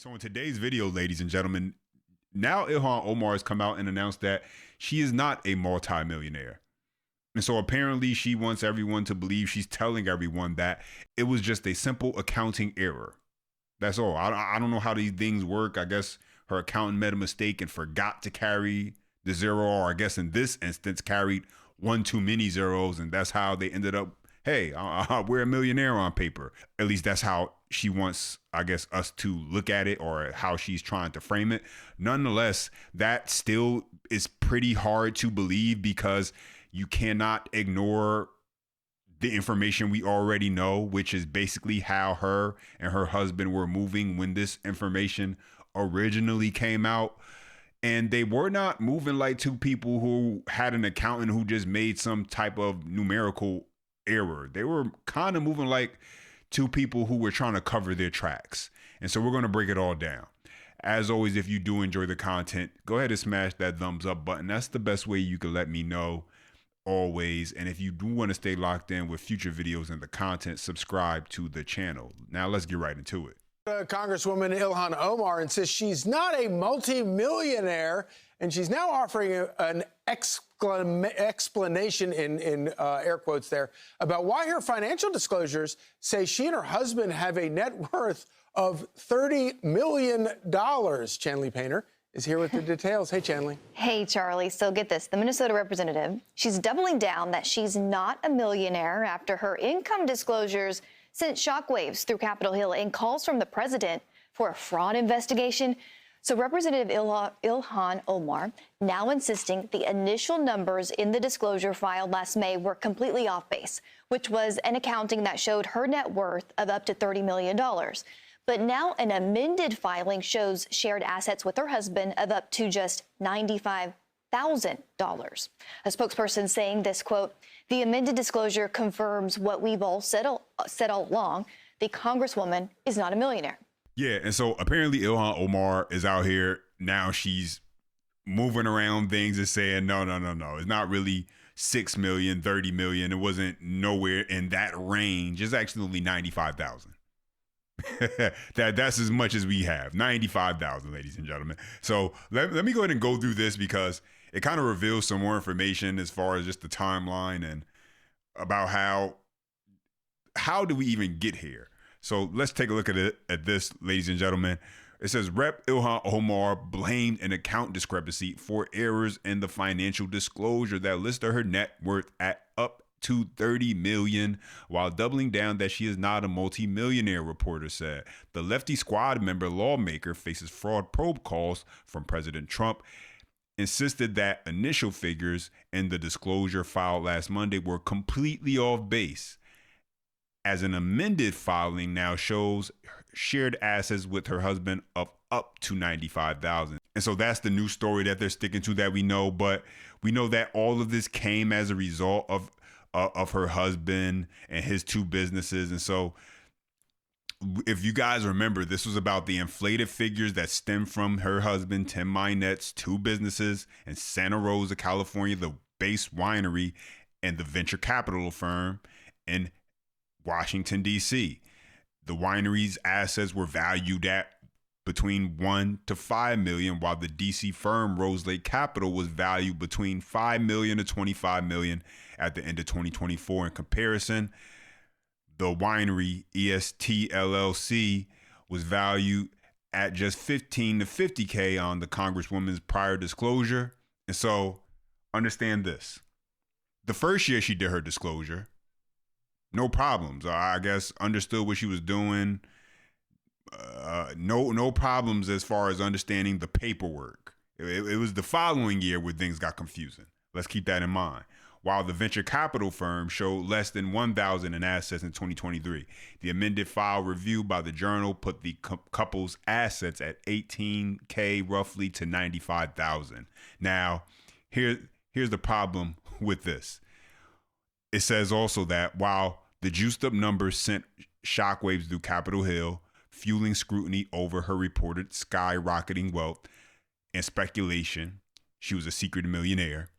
So in today's video, ladies and gentlemen, now Ilhan Omar has come out and announced that she is not a multimillionaire. And so apparently she wants everyone to believe, she's telling everyone that it was just a simple accounting error. That's all. I don't know how these things work. I guess her accountant made a mistake and forgot to carry the zero, or I guess in this instance carried one too many zeros, and that's how they ended up, hey, we're a millionaire on paper. At least that's how she wants, I guess, us to look at it, or how she's trying to frame it. Nonetheless, that still is pretty hard to believe because you cannot ignore the information we already know, which is basically how her and her husband were moving when this information originally came out. And they were not moving like two people who had an accountant who just made some type of numerical error. They were kind of moving like two people who were trying to cover their tracks. And so we're going to break it all down. As always, if you do enjoy the content, go ahead and smash that thumbs up button. That's the best way you can let me know always. And if you do want to stay locked in with future videos and the content, subscribe to the channel. Now let's get right into it. Congresswoman Ilhan Omar insists she's not a multi-millionaire, and she's now offering an explanation in air quotes there about why her financial disclosures say she and her husband have a net worth of $30 million. Chanley Painter is here with the details. Hey, Chanley. Hey, Charlie. So get this. The Minnesota representative, she's doubling down that she's not a millionaire after her income disclosures sent shockwaves through Capitol Hill and calls from the president for a fraud investigation. So Representative Ilhan Omar now insisting the initial numbers in the disclosure filed last May were completely off base, which was an accounting that showed her net worth of up to $30 million. But now an amended filing shows shared assets with her husband of up to just $95,000. A spokesperson saying this, quote, "The amended disclosure confirms what we've all said all along. The Congresswoman is not a millionaire." Yeah, and so apparently Ilhan Omar is out here now. She's moving around things and saying, no. It's not really 6 million, 30 million. It wasn't nowhere in that range. It's actually only 95,000. That's as much as we have. 95,000, ladies and gentlemen. So let me go ahead and go through this because it kind of reveals some more information as far as just the timeline and about how do we even get here. So let's take a look at this, ladies and gentlemen. It says Rep. Ilhan Omar blamed an account discrepancy for errors in the financial disclosure that listed her net worth at up to $30 million, while doubling down that she is not a multi-millionaire, reporter said. The Lefty Squad member lawmaker faces fraud probe calls from President Trump, insisted that initial figures in the disclosure filed last Monday were completely off base, as an amended filing now shows shared assets with her husband of up to $95,000. And so that's the new story that they're sticking to that we know, but we know that all of this came as a result of her husband and his two businesses. And so if you guys remember, this was about the inflated figures that stem from her husband, Tim Mynette's two businesses in Santa Rosa, California, the Base Winery, and the venture capital firm in Washington, D.C. The winery's assets were valued at between $1 to $5 million, while the DC firm Rose Lake Capital was valued between $5 million to $25 million at the end of 2024. In comparison, the winery EST LLC was valued at just $15 to $50K on the Congresswoman's prior disclosure. And so understand this. The first year she did her disclosure, no problems. I guess understood what she was doing. No problems as far as understanding the paperwork. It was the following year where things got confusing. Let's keep that in mind. While the venture capital firm showed less than 1,000 in assets in 2023, the amended file reviewed by the Journal put the couple's assets at $18K roughly to $95,000. Now, here's the problem with this. It says also that while the juiced up numbers sent shockwaves through Capitol Hill, fueling scrutiny over her reported skyrocketing wealth and speculation she was a secret millionaire,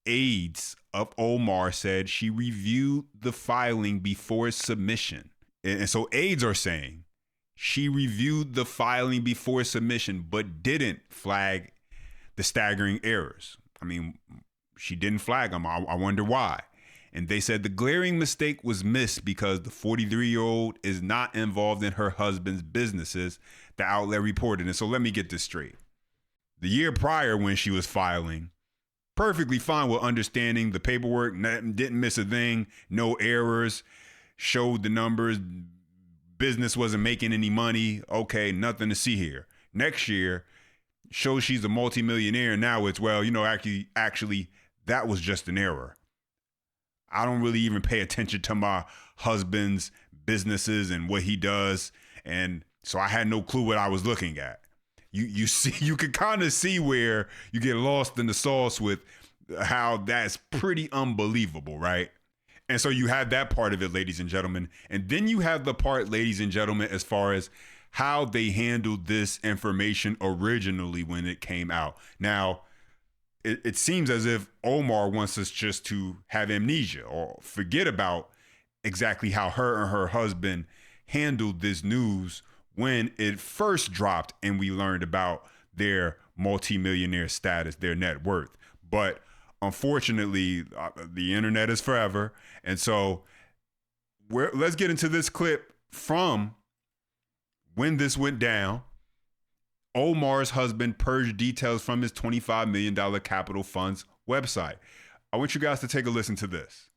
aides of Omar said she reviewed the filing before submission. And so aides are saying she reviewed the filing before submission, but didn't flag the staggering errors. I mean, she didn't flag them. I wonder why. And they said the glaring mistake was missed because the 43-year-old is not involved in her husband's businesses, the outlet reported. And so let me get this straight. The year prior, when she was filing, perfectly fine with understanding the paperwork, didn't miss a thing, no errors, showed the numbers, business wasn't making any money. Okay, nothing to see here. Next year, shows she's a multimillionaire. Now it's, well, actually, that was just an error. I don't really even pay attention to my husband's businesses and what he does. And so I had no clue what I was looking at. You see, you can kind of see where you get lost in the sauce with how that's pretty unbelievable, right? And so you have that part of it, ladies and gentlemen. And then you have the part, ladies and gentlemen, as far as how they handled this information originally when it came out. Now, it seems as if Omar wants us just to have amnesia or forget about exactly how her and her husband handled this news when it first dropped and we learned about their multimillionaire status, their net worth. But unfortunately, the internet is forever. And so let's get into this clip from when this went down. Omar's husband purged details from his $25 million capital funds website. I want you guys to take a listen to this.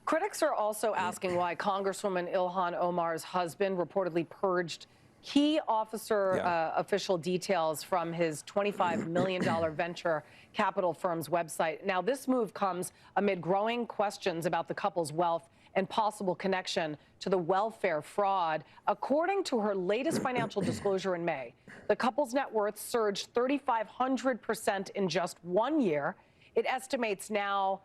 Critics are also asking why Congresswoman Ilhan Omar's husband reportedly purged key officer official details from his $25 million venture capital firm's website. Now, this move comes amid growing questions about the couple's wealth and possible connection to the welfare fraud. According to her latest financial disclosure in May, the couple's net worth surged 3,500% in just 1 year. It estimates now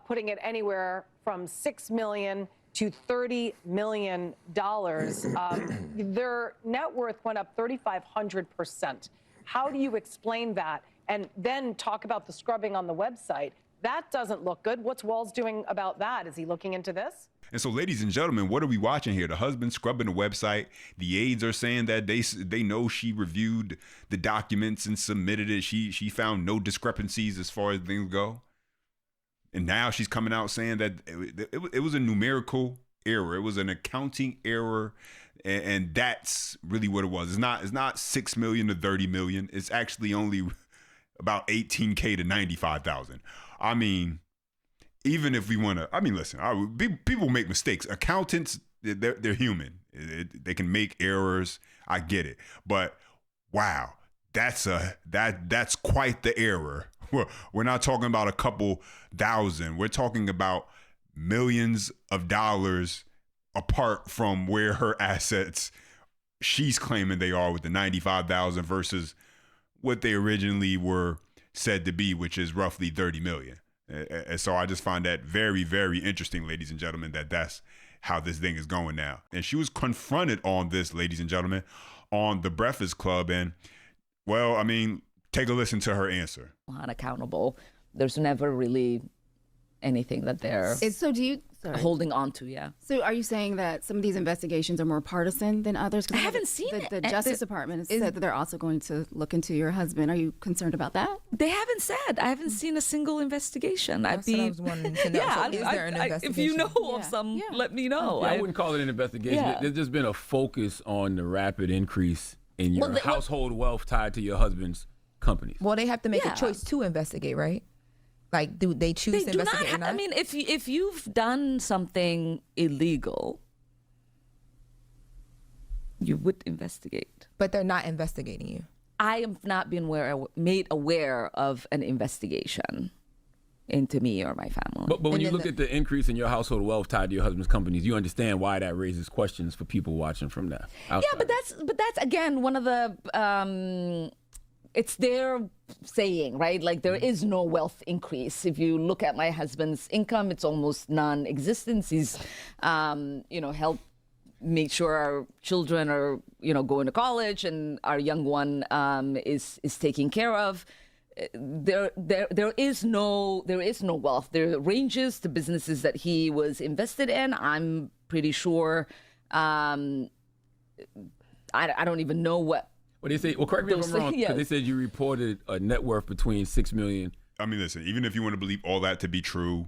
putting it anywhere from $6 million to $30 million. Their net worth went up 3,500%. How do you explain that? And then talk about the scrubbing on the website. That doesn't look good. What's Walz doing about that? Is he looking into this? And so, ladies and gentlemen, what are we watching here? The husband scrubbing the website. The aides are saying that they know she reviewed the documents and submitted it. She found no discrepancies as far as things go. And now she's coming out saying that it was a numerical error. It was an accounting error. And that's really what it was. It's not 6 million to 30 million. It's actually only about 18K to 95,000. I mean, even if we want to, listen, people make mistakes. Accountants, they're human. They can make errors. I get it. But wow, that's quite the error. We're not talking about a couple thousand. We're talking about millions of dollars apart from where her assets she's claiming they are with the 95,000 versus what they originally were said to be, which is roughly 30 million. And so I just find that very, very interesting, ladies and gentlemen, that's how this thing is going now. And she was confronted on this, ladies and gentlemen, on The Breakfast Club. And, well, take a listen to her answer. Unaccountable. There's never really anything that they're holding on to. Yeah. So are you saying that some of these investigations are more partisan than others? I haven't seen it. The Justice Department has said that they're also going to look into your husband. Are you concerned about that? They haven't said. I haven't seen a single investigation. That's what I was wanting to know. Yeah, so is there an investigation? If you know of some, let me know. I wouldn't call it an investigation. Yeah. There's just been a focus on the rapid increase in your household wealth tied to your husband's companies. Well, they have to make a choice to investigate, right? Like, do they choose to investigate or not? If you've done something illegal, you would investigate. But they're not investigating you. I have not been made aware of an investigation into me or my family. But when you look at the increase in your household wealth tied to your husband's companies, you understand why that raises questions for people watching from that outside. Yeah, but that's again one of the it's their saying, right? Like, there is no wealth increase. If you look at my husband's income, it's almost non-existent. He's helped make sure our children are going to college and our young one is taken care of. There is no wealth. There ranges to businesses that he was invested in. I'm pretty sure I don't even know what. Well, they say, well, correct me if I'm wrong, because they said you reported a net worth between $6 million. I mean, listen, even if you want to believe all that to be true,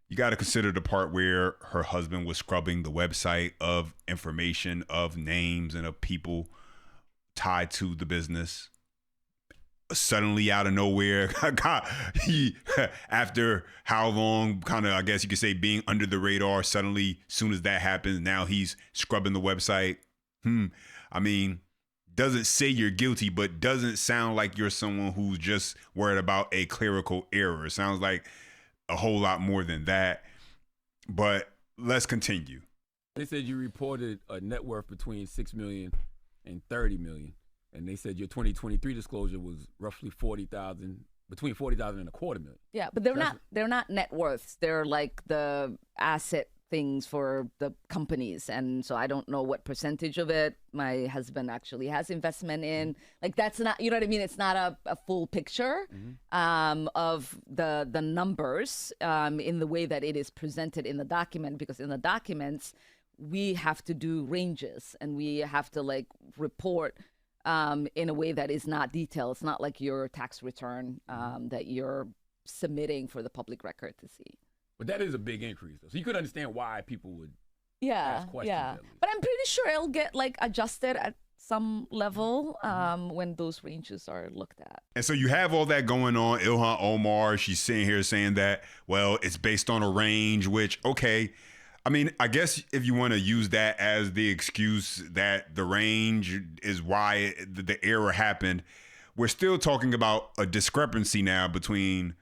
you got to consider the part where her husband was scrubbing the website of information, of names, and of people tied to the business. Suddenly, out of nowhere, after how long, kind of, I guess you could say, being under the radar, suddenly, soon as that happens, now he's scrubbing the website. I mean, doesn't say you're guilty, but doesn't sound like you're someone who's just worried about a clerical error. It sounds like a whole lot more than that. But let's continue. They said you reported a net worth between $6 million and $30 million. And they said your 2023 disclosure was roughly $40,000, between $40,000 and $250,000. Yeah, but they're not net worths. They're like the asset things for the companies, and so I don't know what percentage of it my husband actually has investment in. Like, that's not, you know what I mean? It's not a full picture of the numbers in the way that it is presented in the document, because in the documents we have to do ranges and we have to like report in a way that is not detailed. It's not like your tax return that you're submitting for the public record to see. But that is a big increase, though. So you could understand why people would ask questions. Yeah. But I'm pretty sure it'll get like adjusted at some level when those ranges are looked at. And so you have all that going on. Ilhan Omar, she's sitting here saying that, well, it's based on a range, which, okay. I mean, I guess if you want to use that as the excuse that the range is why the error happened, we're still talking about a discrepancy now between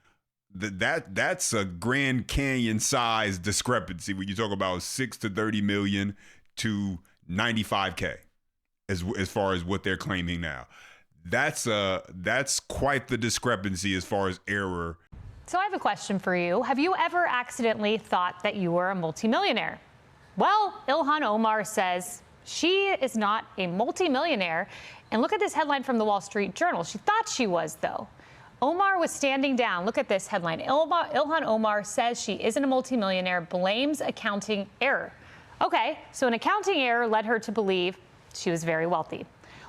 that's a Grand Canyon size discrepancy when you talk about 6 to 30 million to 95K as far as what they're claiming now. That's quite the discrepancy as far as error. So I have a question for you. Have you ever accidentally thought that you were a multimillionaire? Well, Ilhan Omar says she is not a multimillionaire. And look at this headline from the Wall Street Journal. She thought she was, though. Omar was standing down. Look at this headline. Ilhan Omar says she isn't a multimillionaire, blames accounting error. Okay, so an accounting error led her to believe she was very wealthy.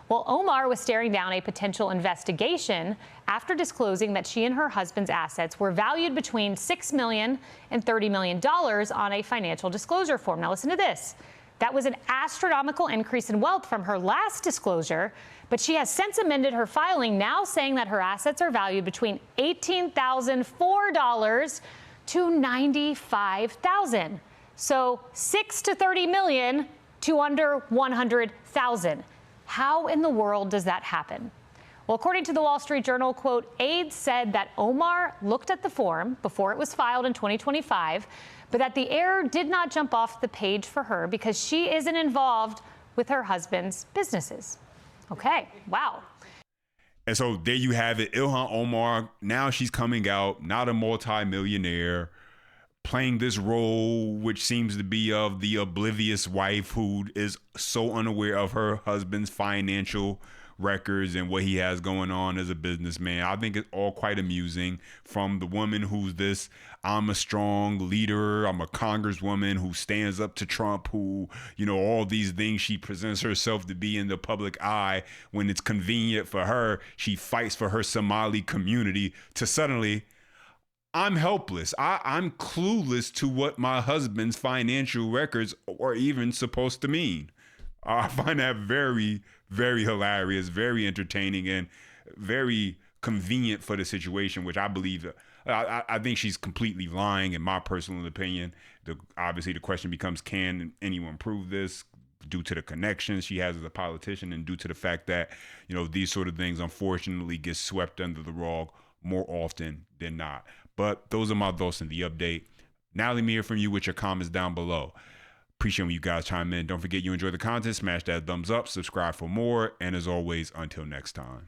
Well, Omar was staring down a potential investigation after disclosing that she and her husband's assets were valued between $6 million and $30 million on a financial disclosure form. Now listen to this. That was an astronomical increase in wealth from her last disclosure, but she has since amended her filing, now saying that her assets are valued between $18,004 to $95,000. So 6 to 30 million to under 100,000. How in the world does that happen? Well, according to the Wall Street Journal, quote, aides said that Omar looked at the form before it was filed in 2025, but that the error did not jump off the page for her because she isn't involved with her husband's businesses. Okay, wow. And so there you have it. Ilhan Omar, now she's coming out, not a multi-millionaire, playing this role, which seems to be of the oblivious wife who is so unaware of her husband's financial records and what he has going on as a businessman. I think it's all quite amusing, from the woman who's this, I'm a strong leader, I'm a congresswoman who stands up to Trump, who, you know, all these things she presents herself to be in the public eye. When it's convenient for her, she fights for her Somali community, to suddenly, I'm helpless. I'm clueless to what my husband's financial records are even supposed to mean. I find that very, very hilarious, very entertaining, and very convenient for the situation, which I believe, I think she's completely lying, in my personal opinion. Obviously, the question becomes, can anyone prove this, due to the connections she has as a politician and due to the fact that, you know, these sort of things unfortunately get swept under the rug more often than not. But those are my thoughts in the update. Now let me hear from you with your comments down below. Appreciate when you guys chime in. Don't forget, you enjoy the content, smash that thumbs up, subscribe for more, and as always, until next time.